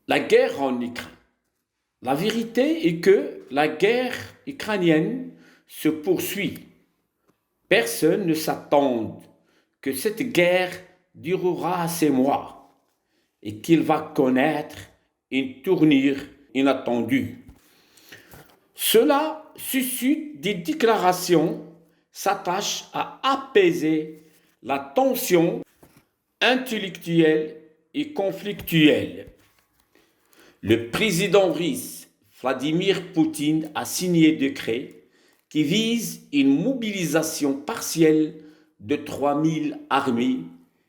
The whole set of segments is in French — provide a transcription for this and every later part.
La guerre en Ukraine. La vérité est que la guerre ukrainienne se poursuit. Personne ne s'attend que cette guerre durera 6 mois et qu'il va connaître une tournure inattendue. Cela suscite des déclarations, s'attache à apaiser la tension intellectuelle et conflictuelle. Le président russe Vladimir Poutine a signé un décret qui vise une mobilisation partielle de 3000 armées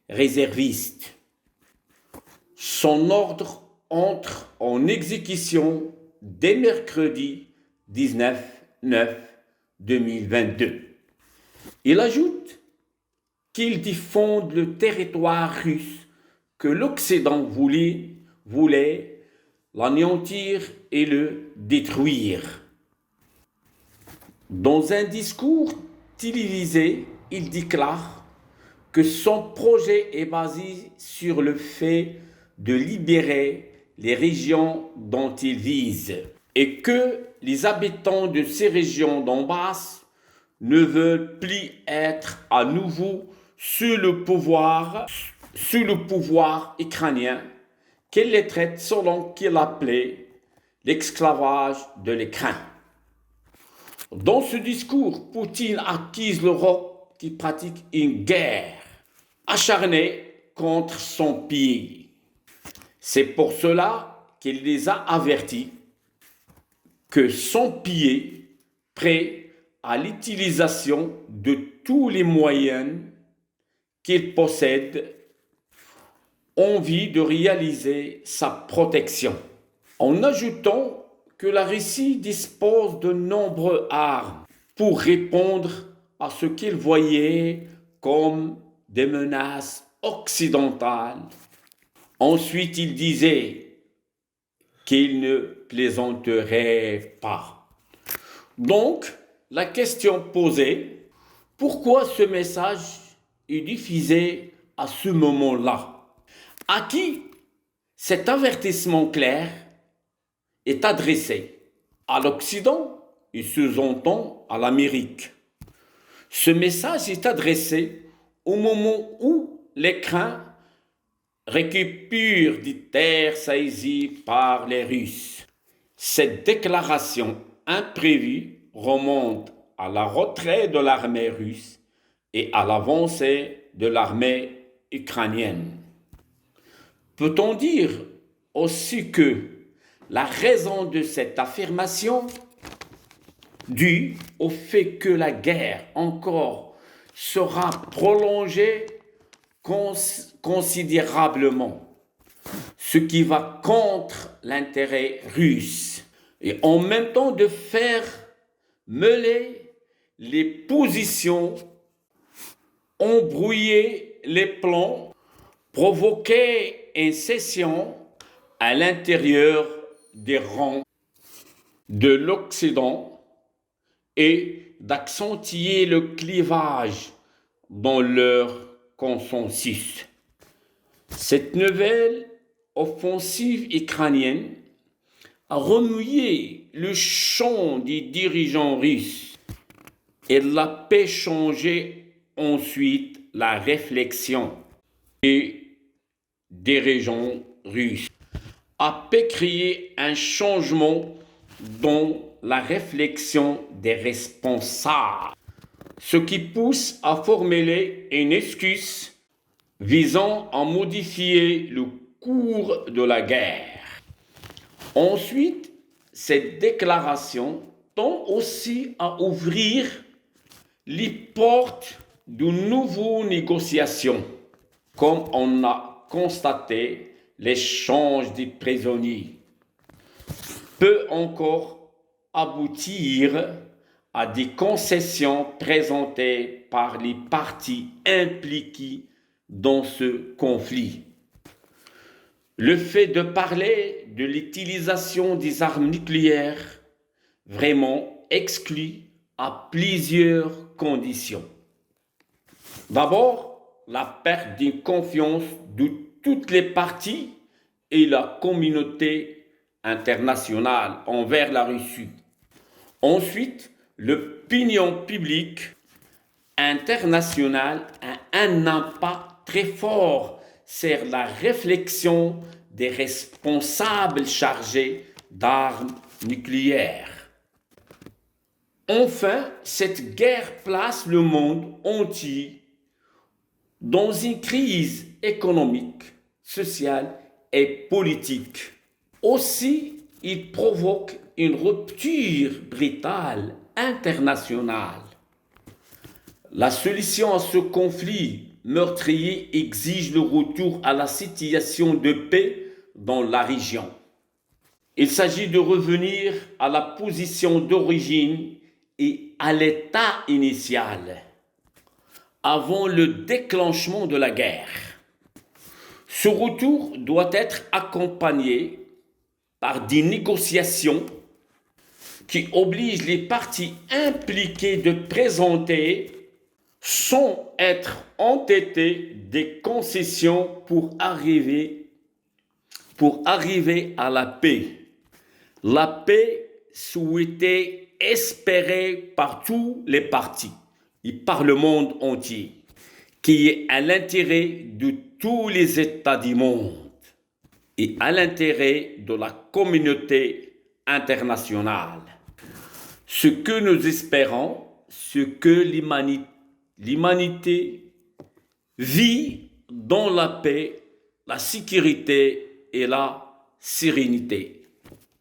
réservistes. Son ordre entre en exécution dès mercredi 19/9/2022. Il ajoute qu'il défend le territoire russe que l'Occident voulait l'anéantir et le détruire. Dans un discours télévisé, il déclare que son projet est basé sur le fait de libérer les régions dont il vise et que les habitants de ces régions d'en basse ne veulent plus être à nouveau sous le pouvoir ukrainien, qu'il les traite selon qu'il appelait l'esclavage de l'Ukraine. Dans ce discours, Poutine accuse l'Europe qui pratique une guerre acharnée contre son pays. C'est pour cela qu'il les a avertis que son pays, prêt à l'utilisation de tous les moyens qu'il possède, envie de réaliser sa protection, en ajoutant que la Russie dispose de nombreuses armes pour répondre à ce qu'il voyait comme des menaces occidentales. Ensuite, il disait qu'il ne plaisanterait pas. Donc, la question posée, pourquoi ce message est diffusé à ce moment-là? À qui cet avertissement clair est adressé? À l'Occident et sous-entend à l'Amérique. Ce message est adressé au moment où l'Ukraine récupère des terres saisies par les Russes. Cette déclaration imprévue remonte à la retraite de l'armée russe et à l'avancée de l'armée ukrainienne. Peut-on dire aussi que la raison de cette affirmation, due au fait que la guerre encore sera prolongée considérablement, ce qui va contre l'intérêt russe, et en même temps de faire mêler les positions, embrouiller les plans, provoquer une scission à l'intérieur des rangs de l'Occident et d'accentuer le clivage dans leur consensus. Cette nouvelle offensive ukrainienne a remué le champ des dirigeants russes. Elle a fait changer ensuite la réflexion des dirigeants russes, a pu créer un changement dans la réflexion des responsables, ce qui pousse à formuler une excuse visant à modifier le cours de la guerre. Ensuite, cette déclaration tend aussi à ouvrir les portes de nouvelles négociations, comme on a constaté l'échange des prisonniers peut encore aboutir à des concessions présentées par les parties impliquées dans ce conflit. Le fait de parler de l'utilisation des armes nucléaires vraiment exclut à plusieurs conditions. D'abord, la perte de confiance de toutes les parties et la communauté internationale envers la Russie. Ensuite, l'opinion publique internationale a un impact très fort sur la réflexion des responsables chargés d'armes nucléaires. Enfin, cette guerre place le monde entier dans une crise économique, sociale et politique. Aussi, il provoque une rupture brutale internationale. La solution à ce conflit meurtrier exige le retour à la situation de paix dans la région. Il s'agit de revenir à la position d'origine et à l'état initial, avant le déclenchement de la guerre. Ce retour doit être accompagné par des négociations qui obligent les parties impliquées de présenter, sans être entêtées, des concessions pour arriver à la paix. La paix souhaitée, espérée par tous les partis et par le monde entier, qui est à l'intérêt de tous les États du monde et à l'intérêt de la communauté internationale. Ce que nous espérons, c'est que l'humanité vit dans la paix, la sécurité et la sérénité.